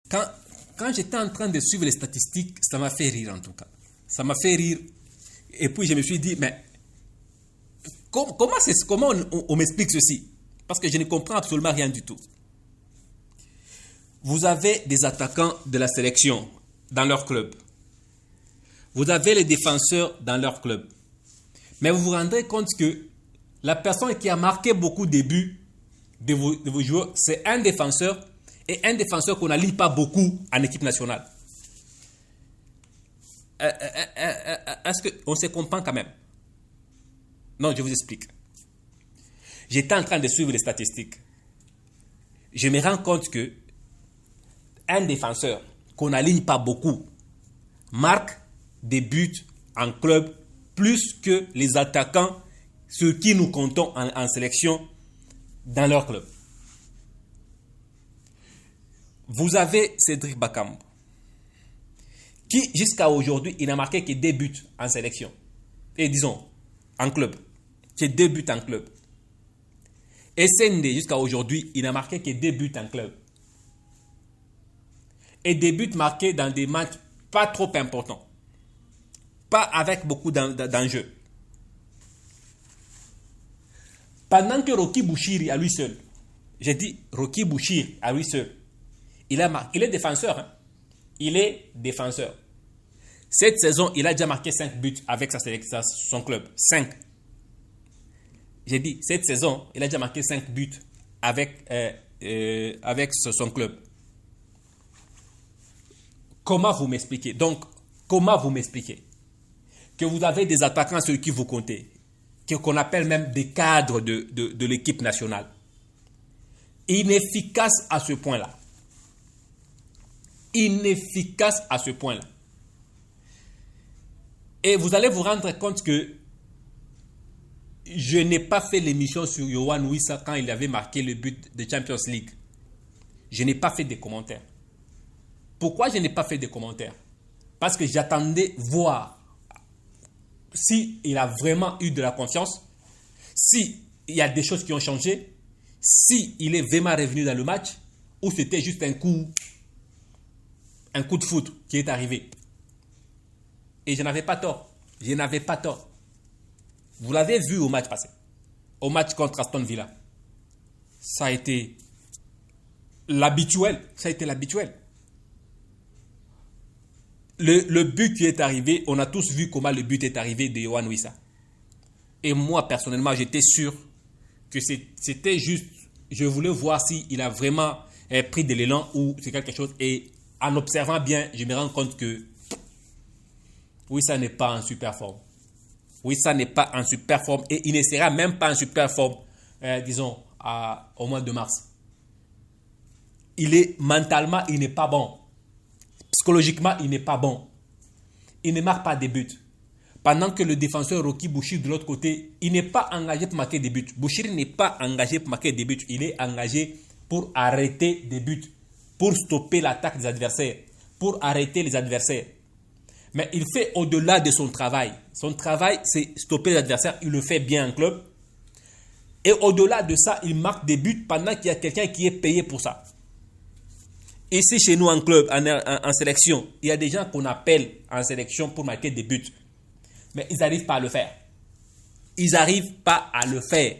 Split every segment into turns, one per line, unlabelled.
Quand, quand j'étais en train de suivre les statistiques, ça m'a fait rire en tout cas. Ça m'a fait rire. Et puis je me suis dit, mais comment on m'explique ceci? Parce que je ne comprends absolument rien du tout. Vous avez des attaquants de la sélection dans leur club. Vous avez les défenseurs dans leur club. Mais vous vous rendrez compte que la personne qui a marqué beaucoup de buts de vos joueurs, c'est un défenseur et un défenseur qu'on n'allie pas beaucoup en équipe nationale. Est-ce qu'on se comprend quand même? Non, je vous explique. J'étais en train de suivre les statistiques. Je me rends compte que un défenseur qu'on n'aligne pas beaucoup marque des buts en club plus que les attaquants, ceux qui nous comptons en sélection dans leur club. Vous avez Cédric Bakambu, qui jusqu'à aujourd'hui, il n'a marqué que 2 buts en sélection. Et disons, en club. Que 2 buts en club. Et Sende, jusqu'à aujourd'hui, il n'a marqué que 2 buts en club. Et des buts marqués dans des matchs pas trop importants. Pas avec beaucoup d'enjeux. Pendant que Rocky Bouchiri, à lui seul, j'ai dit Rocky Bouchiri, à lui seul, il est défenseur. Hein? Il est défenseur. Cette saison, il a déjà marqué 5 buts avec son club. 5. J'ai dit, cette saison, il a déjà marqué 5 buts avec son club. Comment vous m'expliquez? Donc, comment vous m'expliquez que vous avez des attaquants sur qui vous comptez, qu'on appelle même des cadres de l'équipe nationale, inefficaces à ce point-là. Inefficaces à ce point-là. Et vous allez vous rendre compte que je n'ai pas fait l'émission sur Yohan Wissa quand il avait marqué le but de Champions League. Je n'ai pas fait de commentaires. Pourquoi je n'ai pas fait de commentaires? Parce que j'attendais voir s'il a vraiment eu de la confiance, s'il y a des choses qui ont changé, s'il est vraiment revenu dans le match, ou c'était juste un coup de foot qui est arrivé. Et je n'avais pas tort. Je n'avais pas tort. Vous l'avez vu au match passé. Au match contre Aston Villa. Ça a été l'habituel. Ça a été l'habituel. Le but qui est arrivé, on a tous vu comment le but est arrivé de Yohan Wissa. Et moi, personnellement, j'étais sûr que c'était juste... Je voulais voir s'il a vraiment pris de l'élan ou c'est quelque chose. Et en observant bien, je me rends compte que Wissa n'est pas en super forme. Wissa n'est pas en super forme et il ne sera même pas en super forme, disons, au mois de mars. Mentalement, il n'est pas bon. Psychologiquement, il n'est pas bon. Il ne marque pas des buts. Pendant que le défenseur Rocky Bouchiri, de l'autre côté, il n'est pas engagé pour marquer des buts. Bouchiri n'est pas engagé pour marquer des buts. Il est engagé pour arrêter des buts, pour stopper l'attaque des adversaires, pour arrêter les adversaires. Mais il fait au-delà de son travail. Son travail, c'est stopper l'adversaire. Il le fait bien en club. Et au-delà de ça, il marque des buts pendant qu'il y a quelqu'un qui est payé pour ça. Ici, chez nous, en club, en sélection, il y a des gens qu'on appelle en sélection pour marquer des buts. Mais ils n'arrivent pas à le faire. Ils n'arrivent pas à le faire.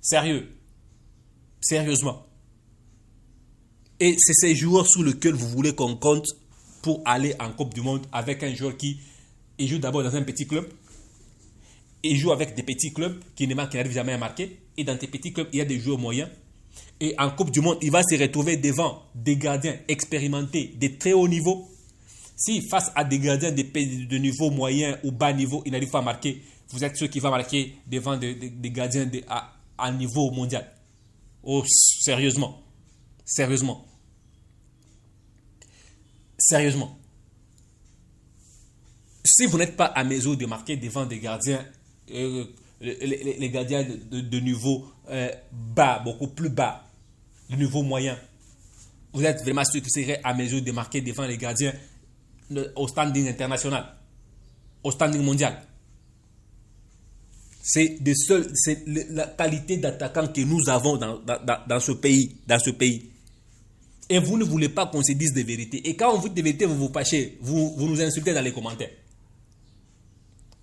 Sérieux. Sérieusement. Et c'est ces joueurs sur lesquels vous voulez qu'on compte pour aller en Coupe du Monde avec un joueur qui joue d'abord dans un petit club. Il joue avec des petits clubs qui n'arrivent jamais à marquer. Et dans tes petits clubs, il y a des joueurs moyens. Et en Coupe du Monde, il va se retrouver devant des gardiens expérimentés de très haut niveau. Si face à des gardiens de niveau moyen ou bas niveau, il n'arrive pas à marquer, vous êtes sûr qu'il va marquer devant des gardiens à niveau mondial. Oh, sérieusement. Sérieusement. Sérieusement. Si vous n'êtes pas à mesure de marquer devant des gardiens, les gardiens de niveau bas, beaucoup plus bas, de niveau moyen, vous êtes vraiment sûr que vous serez à mesure de marquer devant les gardiens au standing international, au standing mondial. C'est la qualité d'attaquant que nous avons dans ce pays. Et vous ne voulez pas qu'on se dise des vérités. Et quand on vous dit des vérités, vous vous fâchez. Vous nous insultez dans les commentaires.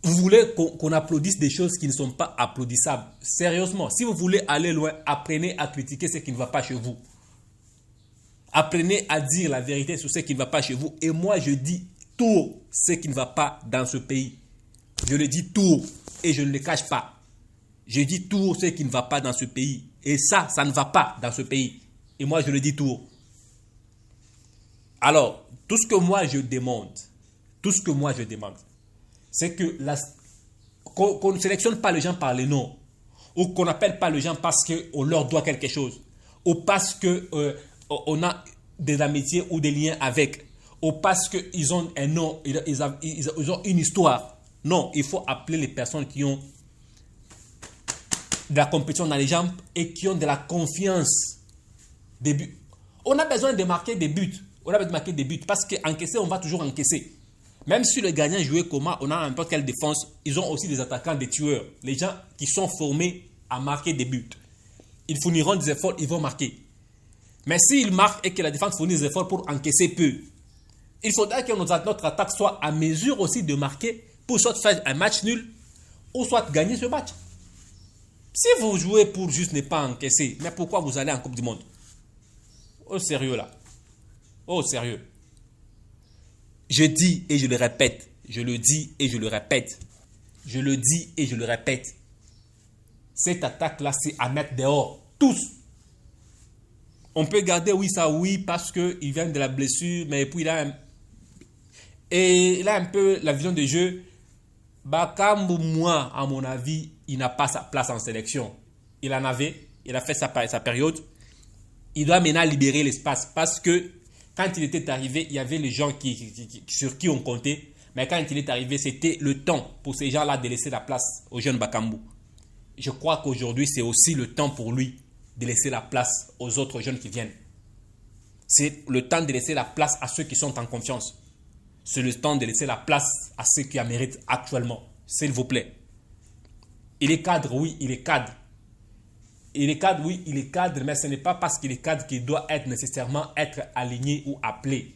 Vous voulez qu'on applaudisse des choses qui ne sont pas applaudissables. Sérieusement, si vous voulez aller loin, apprenez à critiquer ce qui ne va pas chez vous. Apprenez à dire la vérité sur ce qui ne va pas chez vous. Et moi, je dis tout ce qui ne va pas dans ce pays. Je le dis tout et je ne le cache pas. Je dis tout ce qui ne va pas dans ce pays. Et ça ne va pas dans ce pays. Et moi, je le dis tout. Alors, tout ce que moi je demande, c'est que qu'on ne sélectionne pas les gens par les noms, ou qu'on n'appelle pas les gens parce qu'on leur doit quelque chose, ou parce qu'on a des amitiés ou des liens avec, ou parce qu'ils ont un nom, ils ont une histoire. Non, il faut appeler les personnes qui ont de la compétition dans les jambes et qui ont de la confiance. Des buts. On a besoin de marquer des buts. Parce qu'encaisser, on va toujours encaisser. Même si le gagnant jouait comment, on a n'importe quelle défense, ils ont aussi des attaquants, des tueurs. Les gens qui sont formés à marquer des buts. Ils fourniront des efforts, ils vont marquer. Mais s'ils marquent et que la défense fournit des efforts pour encaisser peu, il faudra que notre attaque soit à mesure aussi de marquer pour soit faire un match nul ou soit gagner ce match. Si vous jouez pour juste ne pas encaisser, mais pourquoi vous allez en Coupe du Monde? Au sérieux là. Oh, sérieux. Je dis et je le répète. Je le dis et je le répète. Je le dis et je le répète. Cette attaque-là, c'est à mettre dehors. Tous. On peut garder oui, parce qu'il vient de la blessure, mais puis il a un peu la vision de jeu. Bakambu, moi, à mon avis, il n'a pas sa place en sélection. Il en avait. Il a fait sa période. Il doit maintenant libérer l'espace parce que quand il était arrivé, il y avait les gens sur qui on comptait. Mais quand il est arrivé, c'était le temps pour ces gens-là de laisser la place au jeune Bakambu. Je crois qu'aujourd'hui, c'est aussi le temps pour lui de laisser la place aux autres jeunes qui viennent. C'est le temps de laisser la place à ceux qui sont en confiance. C'est le temps de laisser la place à ceux qui en méritent actuellement. S'il vous plaît. Il est cadre, oui, il est cadre. Il est cadre, oui, il est cadre, mais ce n'est pas parce qu'il est cadre qu'il doit nécessairement être aligné ou appelé.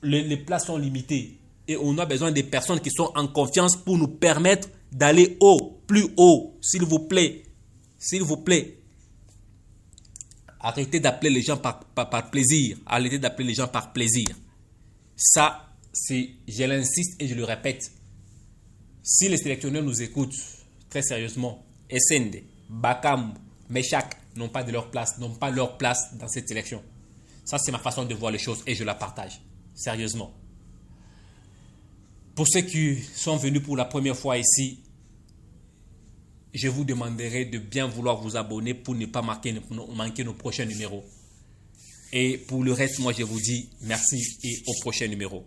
Les places sont limitées et on a besoin des personnes qui sont en confiance pour nous permettre d'aller haut, plus haut, s'il vous plaît. S'il vous plaît. Arrêtez d'appeler les gens par plaisir. Arrêtez d'appeler les gens par plaisir. Ça, je l'insiste et je le répète. Si les sélectionneurs nous écoutent très sérieusement, Essende, Bakambu, Meshak n'ont pas leur place dans cette sélection. Ça, c'est ma façon de voir les choses et je la partage. Sérieusement. Pour ceux qui sont venus pour la première fois ici, je vous demanderai de bien vouloir vous abonner pour ne pas manquer nos prochains numéros. Et pour le reste, moi, je vous dis merci et au prochain numéro.